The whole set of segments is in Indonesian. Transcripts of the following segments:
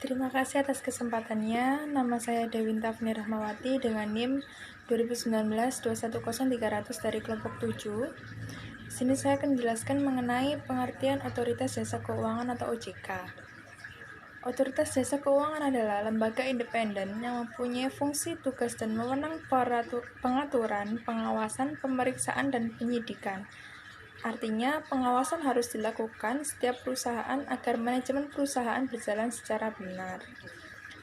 Terima kasih atas kesempatannya. Nama saya Dewinta Fni Rahmawati dengan NIM 2019-210300 dari kelompok 7. Di sini saya akan menjelaskan mengenai pengertian Otoritas Jasa Keuangan atau OJK. Otoritas Jasa Keuangan adalah lembaga independen yang mempunyai fungsi, tugas, dan wewenang pengaturan, pengawasan, pemeriksaan, dan penyidikan. Artinya, pengawasan harus dilakukan setiap perusahaan agar manajemen perusahaan berjalan secara benar.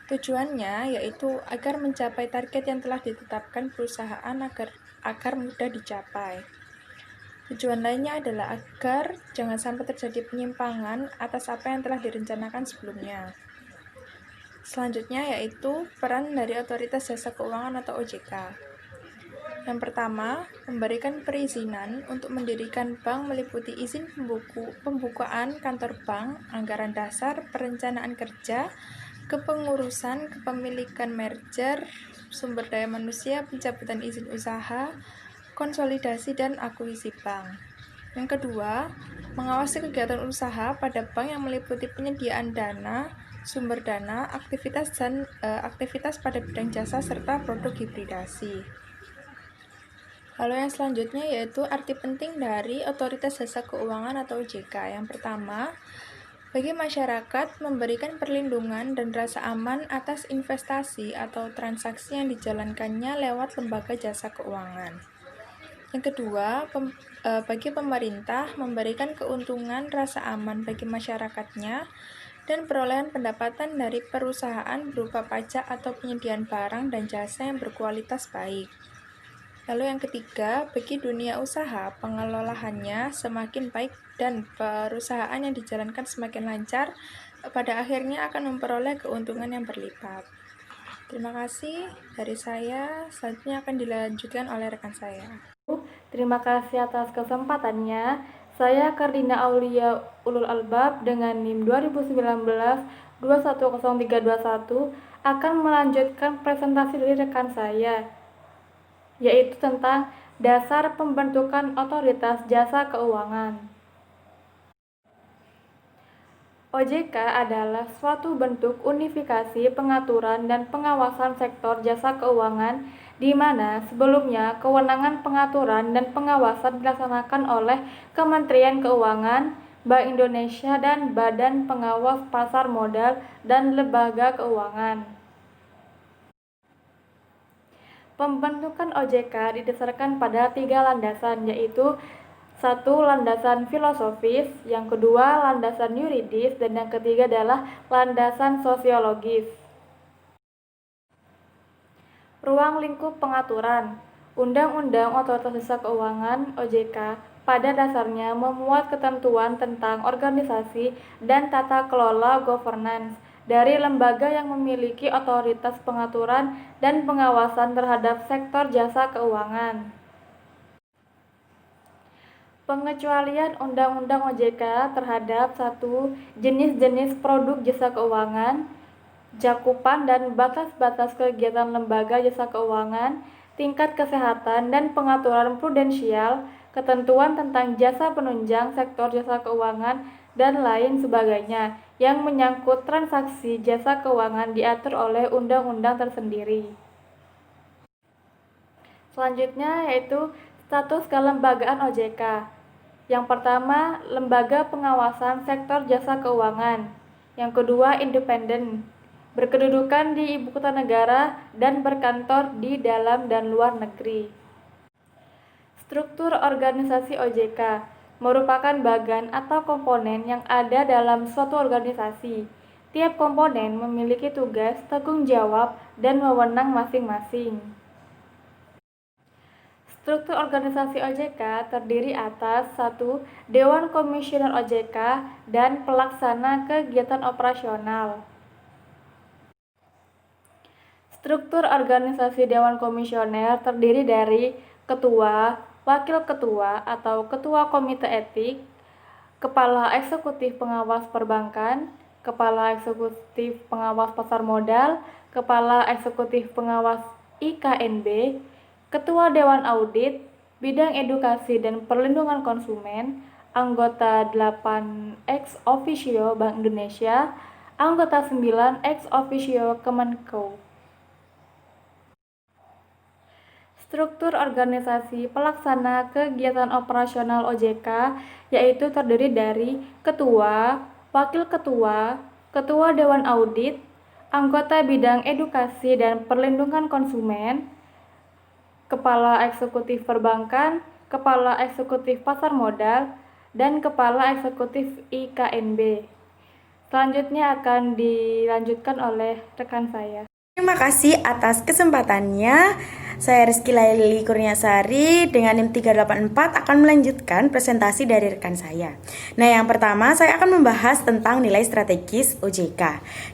Tujuannya yaitu agar mencapai target yang telah ditetapkan perusahaan agar mudah dicapai. Tujuan lainnya adalah agar jangan sampai terjadi penyimpangan atas apa yang telah direncanakan sebelumnya. Selanjutnya yaitu peran dari Otoritas Jasa Keuangan atau OJK. Yang pertama, memberikan perizinan untuk mendirikan bank meliputi izin pembukaan kantor bank, anggaran dasar, perencanaan kerja, kepengurusan, kepemilikan merger, sumber daya manusia, pencabutan izin usaha, konsolidasi dan akuisisi bank. Yang kedua, mengawasi kegiatan usaha pada bank yang meliputi penyediaan dana, sumber dana, aktivitas pada bidang jasa serta produk hibridasi. Lalu yang selanjutnya yaitu arti penting dari Otoritas Jasa Keuangan atau OJK. Yang pertama, bagi masyarakat memberikan perlindungan dan rasa aman atas investasi atau transaksi yang dijalankannya lewat lembaga jasa keuangan. Yang kedua, bagi pemerintah memberikan keuntungan rasa aman bagi masyarakatnya dan perolehan pendapatan dari perusahaan berupa pajak atau penyediaan barang dan jasa yang berkualitas baik. Lalu yang ketiga, bagi dunia usaha, pengelolaannya semakin baik dan perusahaan yang dijalankan semakin lancar, pada akhirnya akan memperoleh keuntungan yang berlipat. Terima kasih dari saya, selanjutnya akan dilanjutkan oleh rekan saya. Terima kasih atas kesempatannya. Saya Kardina Aulia Ulul Albab dengan NIM 2019-210321 akan melanjutkan presentasi dari rekan saya, yaitu tentang dasar pembentukan Otoritas Jasa Keuangan. OJK adalah suatu bentuk unifikasi pengaturan dan pengawasan sektor jasa keuangan di mana sebelumnya kewenangan pengaturan dan pengawasan dilaksanakan oleh Kementerian Keuangan, Bank Indonesia, dan Badan Pengawas Pasar Modal dan Lembaga Keuangan. Pembentukan OJK didasarkan pada 3 landasan, yaitu 1. Landasan filosofis, yang kedua landasan yuridis, dan yang ketiga adalah landasan sosiologis. Ruang lingkup pengaturan. Undang-Undang Otoritas Jasa Keuangan (OJK) pada dasarnya memuat ketentuan tentang organisasi dan tata kelola governance dari lembaga yang memiliki otoritas pengaturan dan pengawasan terhadap sektor jasa keuangan. Pengecualian Undang-Undang OJK terhadap 1. Jenis-jenis produk jasa keuangan, cakupan dan batas-batas kegiatan lembaga jasa keuangan, tingkat kesehatan dan pengaturan prudensial, ketentuan tentang jasa penunjang sektor jasa keuangan, dan lain sebagainya yang menyangkut transaksi jasa keuangan diatur oleh undang-undang tersendiri. Selanjutnya yaitu status kelembagaan OJK. Yang pertama, lembaga pengawasan sektor jasa keuangan. Yang kedua, independen, berkedudukan di ibu kota negara dan berkantor di dalam dan luar negeri. Struktur organisasi OJK merupakan bagan atau komponen yang ada dalam suatu organisasi. Tiap komponen memiliki tugas, tanggung jawab, dan wewenang masing-masing. Struktur organisasi OJK terdiri atas 1. Dewan Komisioner OJK dan pelaksana kegiatan operasional. Struktur organisasi Dewan Komisioner terdiri dari ketua, wakil ketua atau ketua komite etik, kepala eksekutif pengawas perbankan, kepala eksekutif pengawas pasar modal, kepala eksekutif pengawas IKNB, ketua Dewan Audit, bidang edukasi dan perlindungan konsumen, anggota 8 ex officio Bank Indonesia, Anggota 9 ex officio Kemenko. Struktur organisasi pelaksana kegiatan operasional OJK yaitu terdiri dari ketua, wakil ketua, ketua dewan audit, anggota bidang edukasi dan perlindungan konsumen, kepala eksekutif perbankan, kepala eksekutif pasar modal, dan kepala eksekutif IKNB. Selanjutnya akan dilanjutkan oleh rekan saya. Terima kasih atas kesempatannya. Saya Rizky Laili Kurniasari dengan NIM 384 akan melanjutkan presentasi dari rekan saya. Nah, yang pertama saya akan membahas tentang nilai strategis OJK.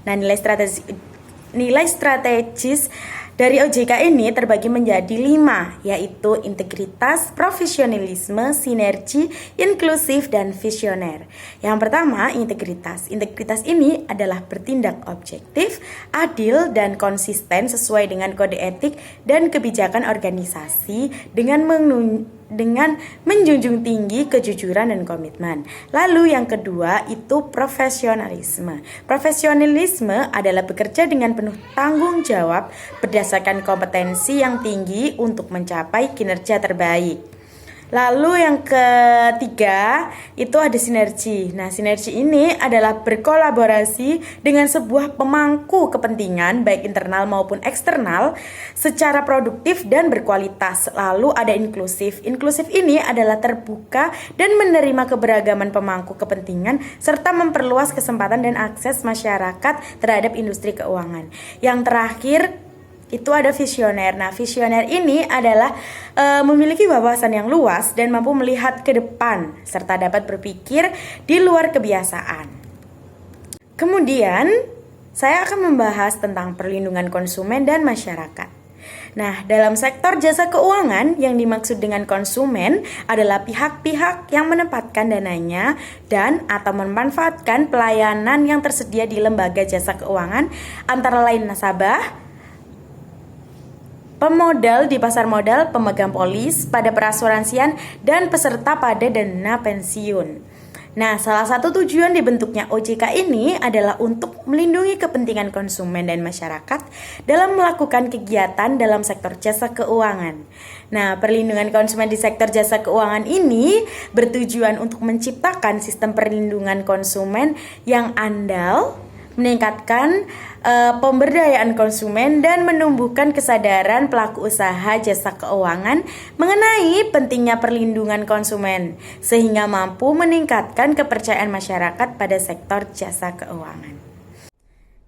Nah, nilai strategis dari OJK ini terbagi menjadi 5, yaitu integritas, profesionalisme, sinergi, inklusif, dan visioner. Yang pertama, integritas. Integritas ini adalah bertindak objektif, adil, dan konsisten sesuai dengan kode etik dan kebijakan organisasi dengan menjunjung tinggi kejujuran dan komitmen. Lalu yang kedua itu profesionalisme. Profesionalisme adalah bekerja dengan penuh tanggung jawab berdasarkan kompetensi yang tinggi untuk mencapai kinerja terbaik. Lalu yang ketiga itu ada sinergi. Nah, sinergi ini adalah berkolaborasi dengan sebuah pemangku kepentingan baik internal maupun eksternal secara produktif dan berkualitas. Lalu ada inklusif. Inklusif ini adalah terbuka dan menerima keberagaman pemangku kepentingan serta memperluas kesempatan dan akses masyarakat terhadap industri keuangan. Yang terakhir itu ada visioner. Nah, visioner ini adalah memiliki wawasan yang luas dan mampu melihat ke depan serta dapat berpikir di luar kebiasaan. Kemudian, saya akan membahas tentang perlindungan konsumen dan masyarakat. Nah, dalam sektor jasa keuangan yang dimaksud dengan konsumen adalah pihak-pihak yang menempatkan dananya dan atau memanfaatkan pelayanan yang tersedia di lembaga jasa keuangan antara lain nasabah, pemodal di pasar modal, pemegang polis pada perasuransian, dan peserta pada dana pensiun. Nah, salah satu tujuan dibentuknya OJK ini adalah untuk melindungi kepentingan konsumen dan masyarakat dalam melakukan kegiatan dalam sektor jasa keuangan. Nah, perlindungan konsumen di sektor jasa keuangan ini bertujuan untuk menciptakan sistem perlindungan konsumen yang andal, meningkatkan pemberdayaan konsumen dan menumbuhkan kesadaran pelaku usaha jasa keuangan mengenai pentingnya perlindungan konsumen sehingga mampu meningkatkan kepercayaan masyarakat pada sektor jasa keuangan.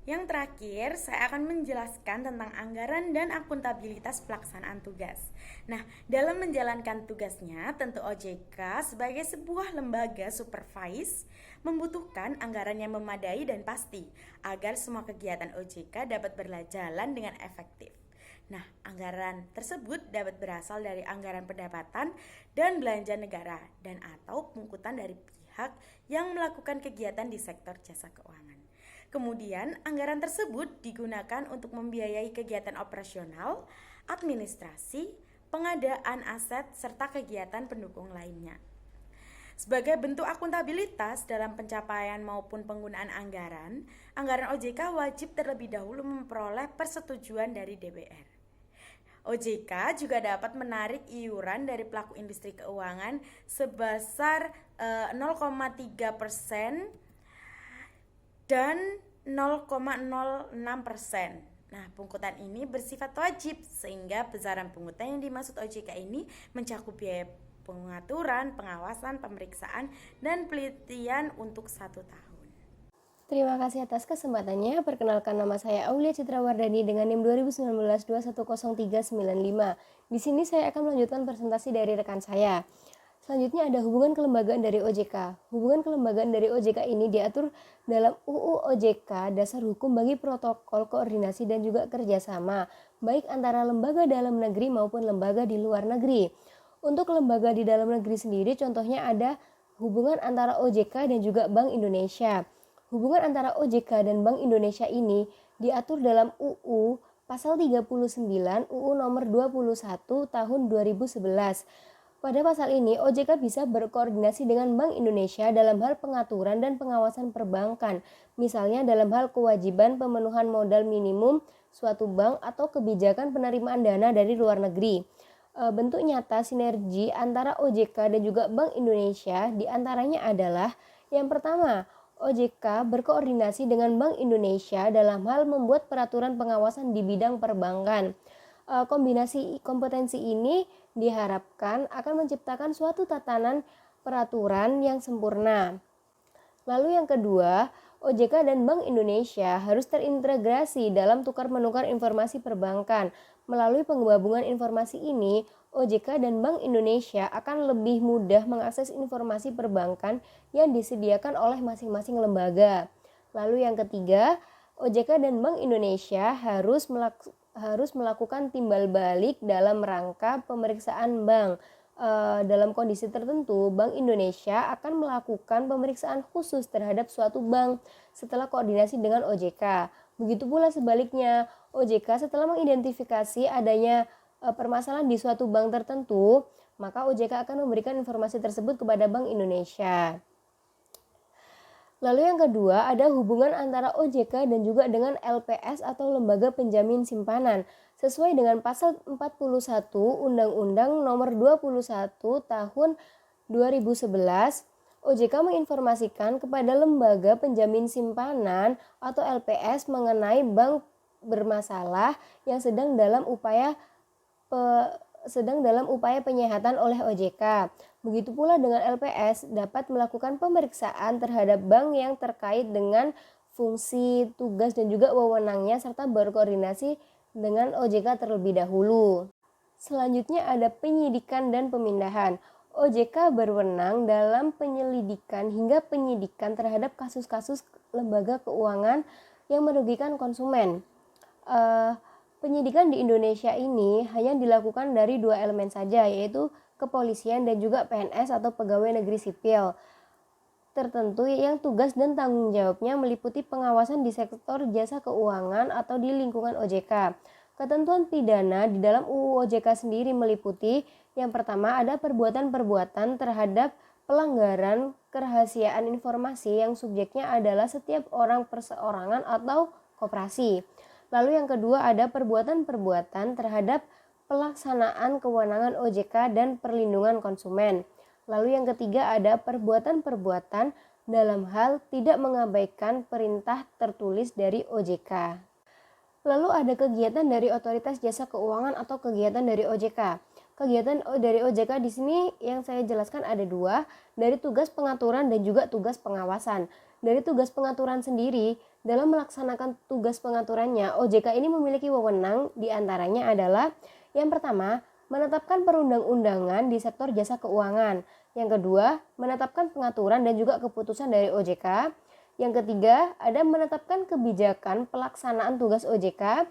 Yang terakhir, saya akan menjelaskan tentang anggaran dan akuntabilitas pelaksanaan tugas. Nah, dalam menjalankan tugasnya, tentu OJK sebagai sebuah lembaga supervise membutuhkan anggaran yang memadai dan pasti agar semua kegiatan OJK dapat berjalan dengan efektif. Nah, anggaran tersebut dapat berasal dari anggaran pendapatan dan belanja negara dan atau pungutan dari pihak yang melakukan kegiatan di sektor jasa keuangan. Kemudian, anggaran tersebut digunakan untuk membiayai kegiatan operasional, administrasi, pengadaan aset, serta kegiatan pendukung lainnya. Sebagai bentuk akuntabilitas dalam pencapaian maupun penggunaan anggaran OJK wajib terlebih dahulu memperoleh persetujuan dari DPR. OJK juga dapat menarik iuran dari pelaku industri keuangan sebesar 0,3% dan 0,06%. Nah, pungutan ini bersifat wajib sehingga besaran pungutan yang dimaksud OJK ini mencakup biaya pengaturan, pengawasan, pemeriksaan, dan penelitian untuk 1 tahun. Terima kasih atas kesempatannya. Perkenalkan, nama saya Aulia Citrawardani dengan NIM 2019-210395. Di sini saya akan melanjutkan presentasi dari rekan saya. Selanjutnya ada hubungan kelembagaan dari OJK. Hubungan kelembagaan dari OJK ini diatur dalam UU OJK, dasar hukum bagi protokol koordinasi dan juga kerjasama, baik antara lembaga dalam negeri maupun lembaga di luar negeri. Untuk lembaga di dalam negeri sendiri, contohnya ada hubungan antara OJK dan juga Bank Indonesia. Hubungan antara OJK dan Bank Indonesia ini diatur dalam UU pasal 39 UU nomor 21 tahun 2011. Pada pasal ini, OJK bisa berkoordinasi dengan Bank Indonesia dalam hal pengaturan dan pengawasan perbankan, misalnya dalam hal kewajiban pemenuhan modal minimum suatu bank atau kebijakan penerimaan dana dari luar negeri. Bentuk nyata sinergi antara OJK dan juga Bank Indonesia diantaranya adalah yang pertama, OJK berkoordinasi dengan Bank Indonesia dalam hal membuat peraturan pengawasan di bidang perbankan. Kombinasi kompetensi ini diharapkan akan menciptakan suatu tatanan peraturan yang sempurna. Lalu yang kedua, OJK dan Bank Indonesia harus terintegrasi dalam tukar-menukar informasi perbankan. Melalui penggabungan informasi ini, OJK dan Bank Indonesia akan lebih mudah mengakses informasi perbankan yang disediakan oleh masing-masing lembaga. Lalu yang ketiga, OJK dan Bank Indonesia harus melakukan timbal balik dalam rangka pemeriksaan bank. Dalam kondisi tertentu, Bank Indonesia akan melakukan pemeriksaan khusus terhadap suatu bank setelah koordinasi dengan OJK. Begitu pula sebaliknya, OJK setelah mengidentifikasi adanya permasalahan di suatu bank tertentu, maka OJK akan memberikan informasi tersebut kepada Bank Indonesia. Lalu yang kedua, ada hubungan antara OJK dan juga dengan LPS atau Lembaga Penjamin Simpanan. Sesuai dengan pasal 41 Undang-Undang Nomor 21 Tahun 2011, OJK menginformasikan kepada Lembaga Penjamin Simpanan atau LPS mengenai bank bermasalah yang sedang dalam upaya penyehatan oleh OJK. Begitu pula dengan LPS dapat melakukan pemeriksaan terhadap bank yang terkait dengan fungsi, tugas, dan juga wewenangnya serta berkoordinasi dengan OJK terlebih dahulu. Selanjutnya ada penyidikan dan pemindahan. OJK berwenang dalam penyelidikan hingga penyidikan terhadap kasus-kasus lembaga keuangan yang merugikan konsumen. Penyidikan di Indonesia ini hanya dilakukan dari dua elemen saja, yaitu kepolisian dan juga PNS atau pegawai negeri sipil tertentu yang tugas dan tanggung jawabnya meliputi pengawasan di sektor jasa keuangan atau di lingkungan OJK. Ketentuan pidana di dalam UU OJK sendiri meliputi yang pertama ada perbuatan-perbuatan terhadap pelanggaran kerahasiaan informasi yang subjeknya adalah setiap orang perseorangan atau koperasi. Lalu yang kedua ada perbuatan-perbuatan terhadap pelaksanaan kewenangan OJK dan perlindungan konsumen. Lalu yang ketiga ada perbuatan-perbuatan dalam hal tidak mengabaikan perintah tertulis dari OJK. Lalu ada kegiatan dari Otoritas Jasa Keuangan atau kegiatan dari OJK. Kegiatan dari OJK di sini yang saya jelaskan ada dua, dari tugas pengaturan dan juga tugas pengawasan. Dari tugas pengaturan sendiri, dalam melaksanakan tugas pengaturannya, OJK ini memiliki wewenang diantaranya adalah yang pertama, menetapkan perundang-undangan di sektor jasa keuangan. Yang kedua, menetapkan pengaturan dan juga keputusan dari OJK. Yang ketiga, ada menetapkan kebijakan pelaksanaan tugas OJK.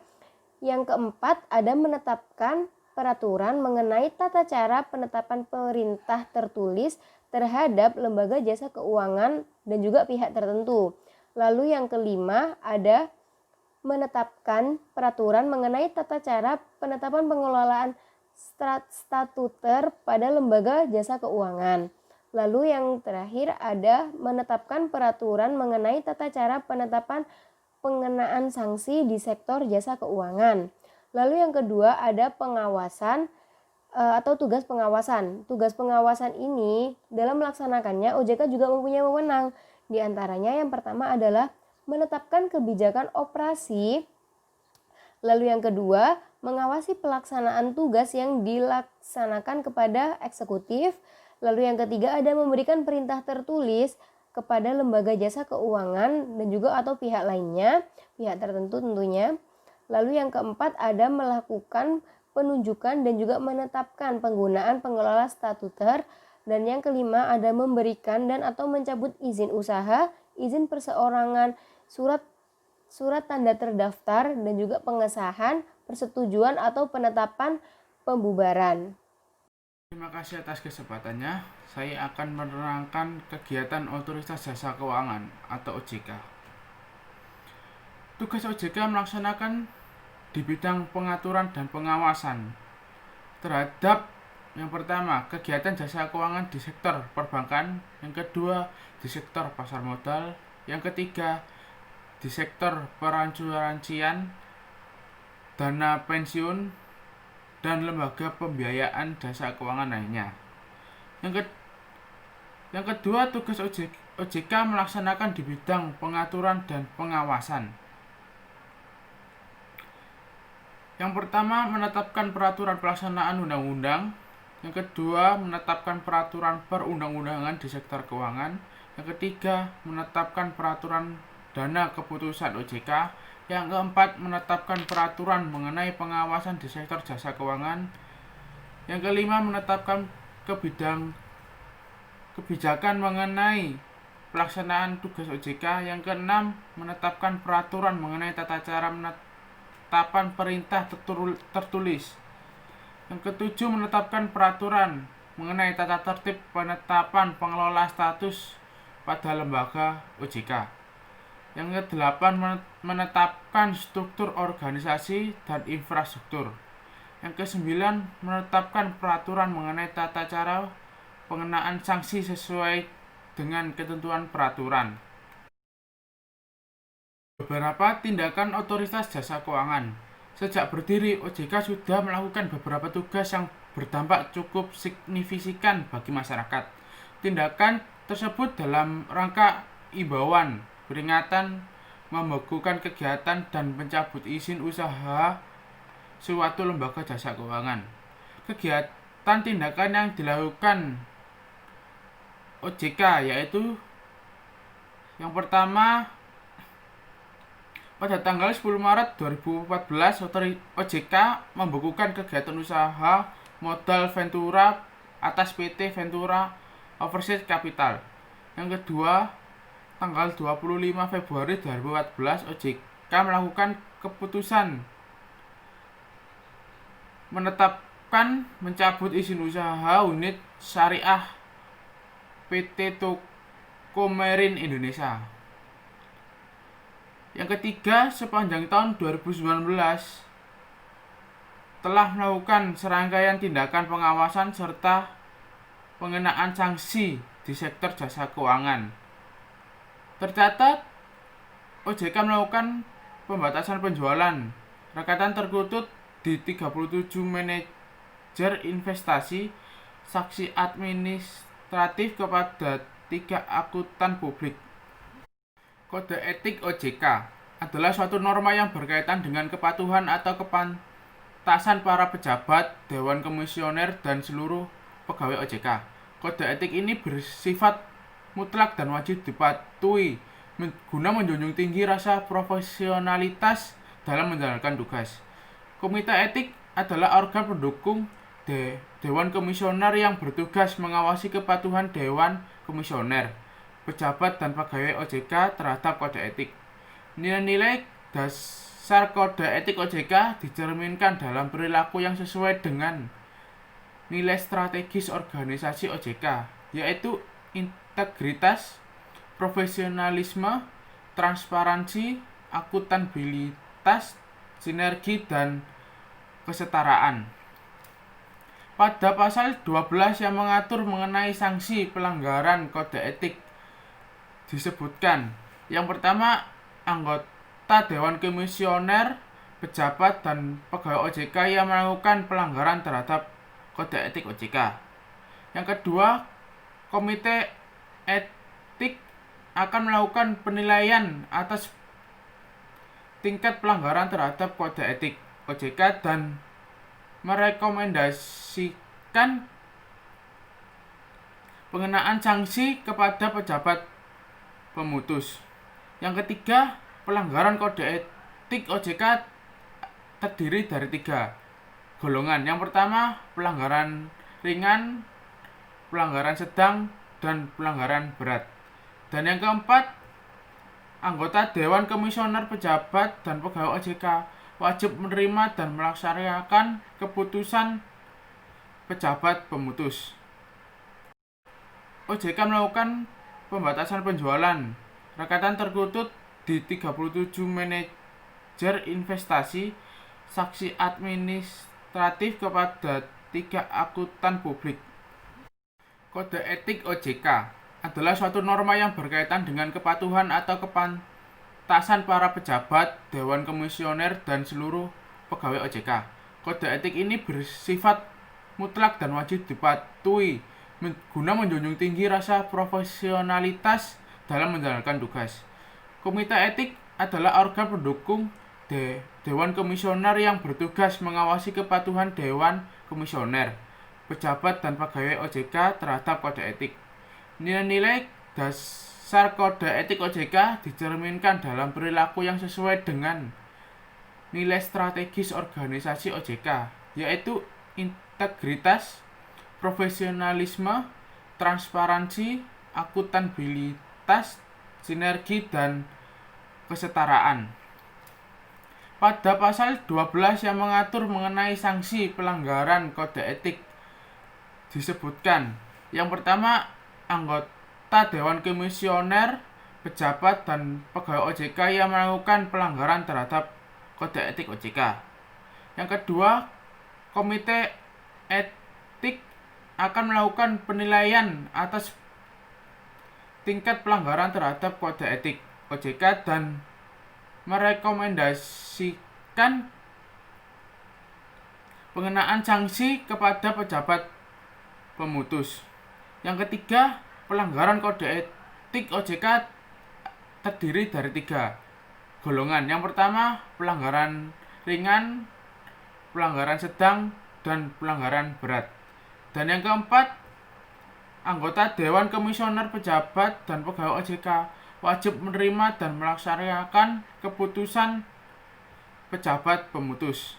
Yang keempat, ada menetapkan peraturan mengenai tata cara penetapan perintah tertulis terhadap lembaga jasa keuangan dan juga pihak tertentu. Lalu yang kelima, ada menetapkan peraturan mengenai tata cara penetapan pengelolaan statuter pada lembaga jasa keuangan. Lalu yang terakhir ada menetapkan peraturan mengenai tata cara penetapan pengenaan sanksi di sektor jasa keuangan. Lalu yang kedua ada pengawasan atau tugas pengawasan. Tugas pengawasan ini dalam melaksanakannya OJK juga mempunyai wewenang. Di antaranya yang pertama adalah menetapkan kebijakan operasi. Lalu yang kedua, mengawasi pelaksanaan tugas yang dilaksanakan kepada eksekutif. Lalu yang ketiga ada memberikan perintah tertulis kepada lembaga jasa keuangan dan juga atau pihak lainnya, pihak tertentu tentunya. Lalu yang keempat ada melakukan penunjukan dan juga menetapkan penggunaan pengelola statuter. Dan yang kelima ada memberikan dan atau mencabut izin usaha, izin perseorangan, surat tanda terdaftar dan juga pengesahan, persetujuan atau penetapan pembubaran. Terima kasih atas kesempatannya. Saya akan menerangkan kegiatan Otoritas Jasa Keuangan atau OJK. Tugas OJK melaksanakan di bidang pengaturan dan pengawasan terhadap Yang pertama, kegiatan jasa keuangan di sektor perbankan. Yang kedua, di sektor pasar modal. Yang ketiga, di sektor perasuransian, dana pensiun, dan lembaga pembiayaan jasa keuangan lainnya. Yang kedua, tugas OJK melaksanakan di bidang pengaturan dan pengawasan. Yang pertama, menetapkan peraturan pelaksanaan undang-undang. Yang kedua, menetapkan peraturan perundang-undangan di sektor keuangan. Yang ketiga, menetapkan peraturan dana keputusan OJK. Yang keempat, menetapkan peraturan mengenai pengawasan di sektor jasa keuangan. Yang kelima, menetapkan kebijakan mengenai pelaksanaan tugas OJK. Yang keenam, menetapkan peraturan mengenai tata cara penetapan perintah tertulis. Yang ketujuh, menetapkan peraturan mengenai tata tertib penetapan pengelola status pada lembaga OJK. Yang kedelapan, menetapkan struktur organisasi dan infrastruktur. Yang kesembilan, menetapkan peraturan mengenai tata cara pengenaan sanksi sesuai dengan ketentuan peraturan. Beberapa tindakan otoritas jasa keuangan. Sejak berdiri, OJK sudah melakukan beberapa tugas yang berdampak cukup signifikan bagi masyarakat. Tindakan tersebut dalam rangka imbauan, peringatan, membekukan kegiatan, dan mencabut izin usaha suatu lembaga jasa keuangan. Kegiatan tindakan yang dilakukan OJK yaitu yang pertama, pada tanggal 10 Maret 2014 OJK membekukan kegiatan usaha modal Ventura atas PT Ventura Overseas Capital. Yang kedua, tanggal 25 Februari 2014 OJK melakukan keputusan menetapkan mencabut izin usaha unit syariah PT Tokomerin Indonesia. Yang ketiga, sepanjang tahun 2019 telah melakukan serangkaian tindakan pengawasan serta pengenaan sanksi di sektor jasa keuangan. Tercatat, OJK melakukan pembatasan penjualan rekatan tertutup di 37 manajer investasi, saksi administratif kepada 3 akuntan publik. Kode etik OJK adalah suatu norma yang berkaitan dengan kepatuhan atau kepantasan para pejabat, dewan komisioner, dan seluruh pegawai OJK. Kode etik ini bersifat mutlak dan wajib dipatuhi guna menjunjung tinggi rasa profesionalitas dalam menjalankan tugas. Komite etik adalah organ pendukung Dewan Komisioner yang bertugas mengawasi kepatuhan Dewan Komisioner, pejabat, dan pegawai OJK terhadap kode etik. Nilai-nilai dasar kode etik OJK dicerminkan dalam perilaku yang sesuai dengan nilai strategis organisasi OJK, yaitu integritas, profesionalisme, transparansi, akuntabilitas, sinergi, dan kesetaraan. Pada pasal 12 yang mengatur mengenai sanksi pelanggaran kode etik disebutkan, yang pertama, anggota Dewan Komisioner, pejabat, dan pegawai OJK yang melakukan pelanggaran terhadap kode etik OJK. Yang kedua, komite etik akan melakukan penilaian atas tingkat pelanggaran terhadap kode etik OJK dan merekomendasikan pengenaan sanksi kepada pejabat pemutus. Yang ketiga, pelanggaran kode etik OJK terdiri dari 3 golongan. Yang pertama, pelanggaran ringan, pelanggaran sedang, dan pelanggaran berat. Dan yang keempat, anggota Dewan Komisioner, pejabat, dan pegawai OJK wajib menerima dan melaksanakan keputusan pejabat pemutus. OJK melakukan pembatasan penjualan rekatan tertutup di 37 manajer investasi, saksi administratif kepada 3. Akuntan publik. Kode etik OJK adalah suatu norma yang berkaitan dengan kepatuhan atau kepantasan para pejabat, dewan komisioner, dan seluruh pegawai OJK. Kode etik ini bersifat mutlak dan wajib dipatuhi guna menjunjung tinggi rasa profesionalitas dalam menjalankan tugas. Komite etik adalah organ pendukung Dewan Komisioner yang bertugas mengawasi kepatuhan Dewan Komisioner, pejabat dan pegawai OJK terhadap kode etik. Nilai-nilai dasar kode etik OJK dicerminkan dalam perilaku yang sesuai dengan nilai strategis organisasi OJK, yaitu integritas, profesionalisme, transparansi, akuntabilitas, sinergi, dan kesetaraan. Pada pasal 12 yang mengatur mengenai sanksi pelanggaran kode etik disebutkan, yang pertama, anggota Dewan Komisioner, pejabat, dan pegawai OJK yang melakukan pelanggaran terhadap kode etik OJK. Yang kedua, Komite Etik akan melakukan penilaian atas tingkat pelanggaran terhadap kode etik OJK dan merekomendasikan pengenaan sanksi kepada pejabat pemutus. Yang ketiga, pelanggaran kode etik OJK terdiri dari 3 golongan. Yang pertama, pelanggaran ringan, pelanggaran sedang, dan pelanggaran berat. Dan yang keempat, anggota Dewan Komisioner, pejabat, dan pegawai OJK wajib menerima dan melaksanakan keputusan pejabat pemutus.